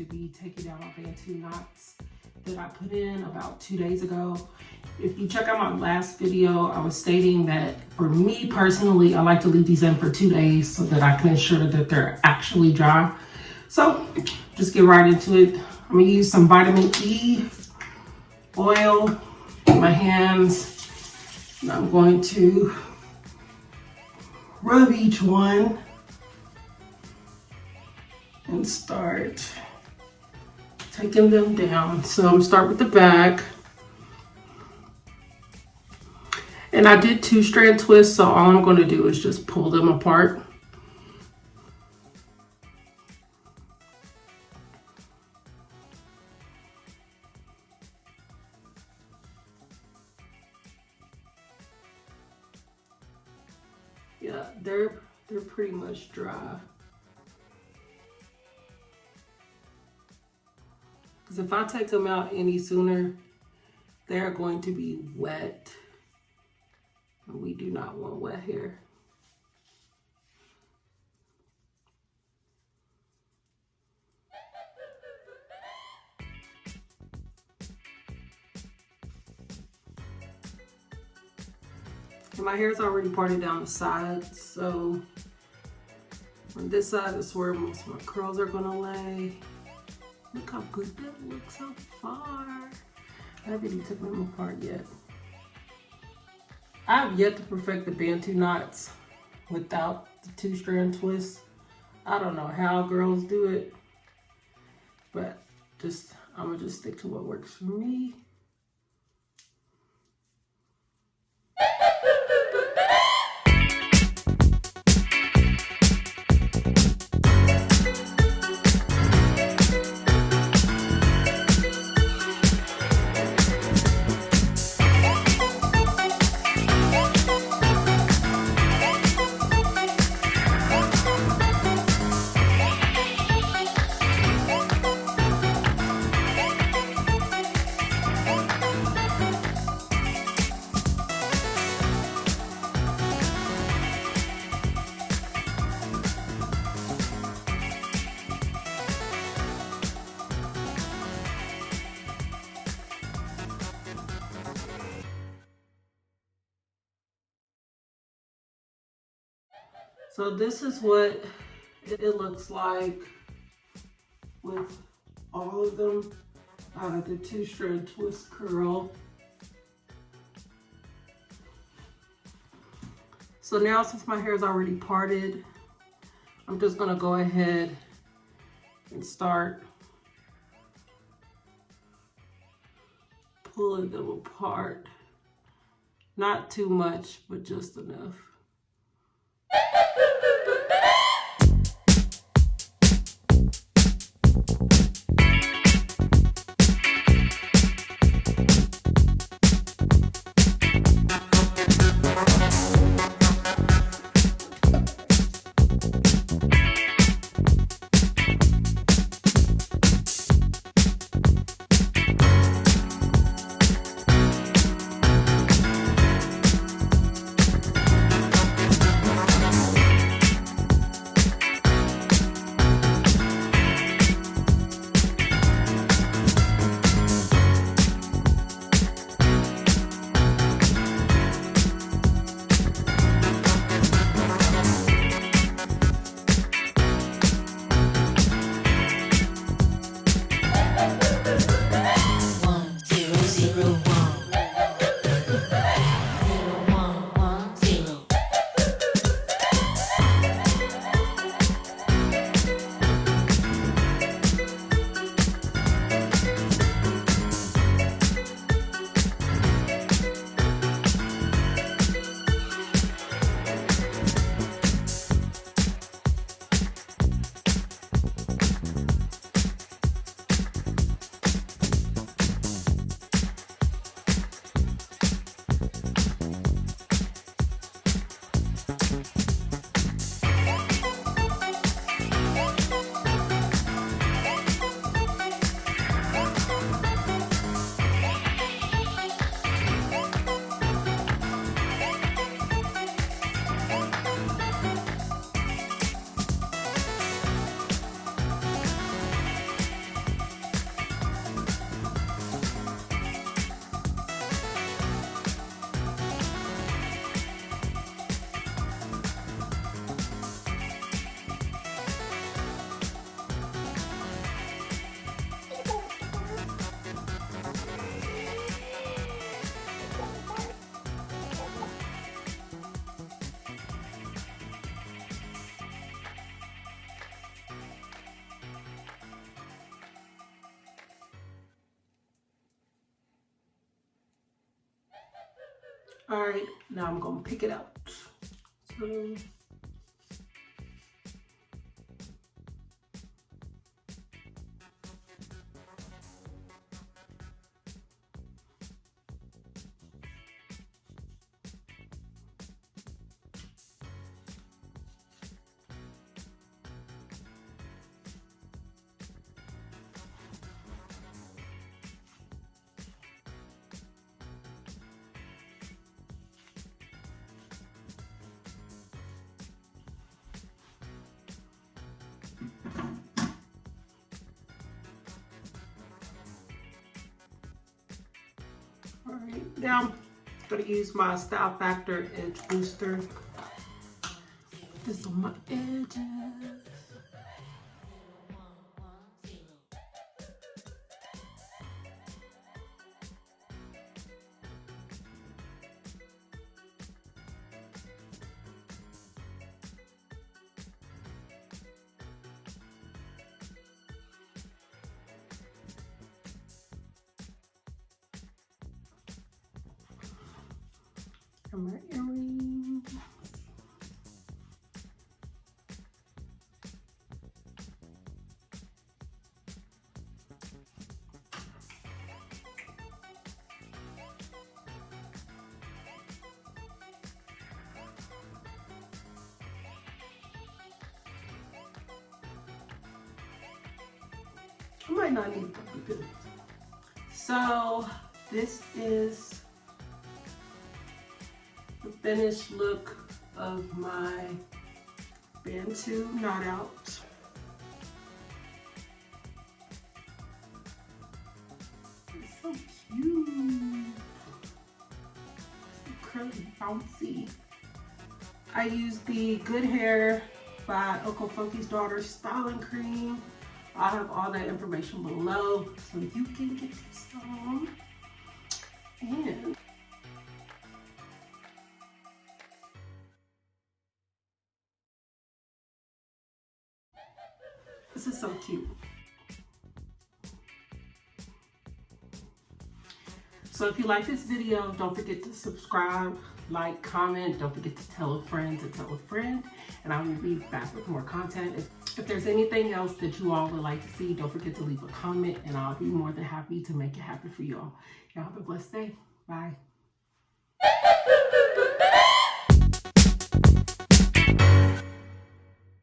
to be taking down my Bantu knots that I put in about 2 days ago. If you check out my last video, I was stating that for me personally, I like to leave these in for 2 days so that I can ensure that they're actually dry. So just get right into it. I'm gonna use some vitamin E oil in my hands, and I'm going to rub each one and start taking them down. So I'm gonna start with the back. And I did 2-strand twists, so all I'm gonna do is just pull them apart. Yeah, they're pretty much dry. Because if I take them out any sooner, they're going to be wet. And we do not want wet hair. And my hair is already parted down the sides, so on this side is where most of my curls are gonna lay. Look how good that looks so far. I haven't even taken them apart yet. I have yet to perfect the Bantu knots without the 2-strand twist. I don't know how girls do it, but I'm gonna just stick to what works for me. So this is what it looks like with all of them out of the 2-strand twist curl. So now, since my hair is already parted, I'm just gonna go ahead and start pulling them apart. Not too much, but just enough. All right, now I'm gonna pick it out. So, all right, now I'm gonna use my Style Factor Edge Booster. This on my edges. And my earrings. I might not need to put this. So this is the finished look of my Bantu knot out. It's so cute. So curly, bouncy. I used the Good Hair by Okofoki's Daughter styling cream. I'll have all that information below so you can get some. And this is so cute. So if you like this video, don't forget to subscribe, like, comment. Don't forget to tell a friend to tell a friend. And I will be back with more content. If there's anything else that you all would like to see, don't forget to leave a comment and I'll be more than happy to make it happen for you all. Y'all have a blessed day. Bye.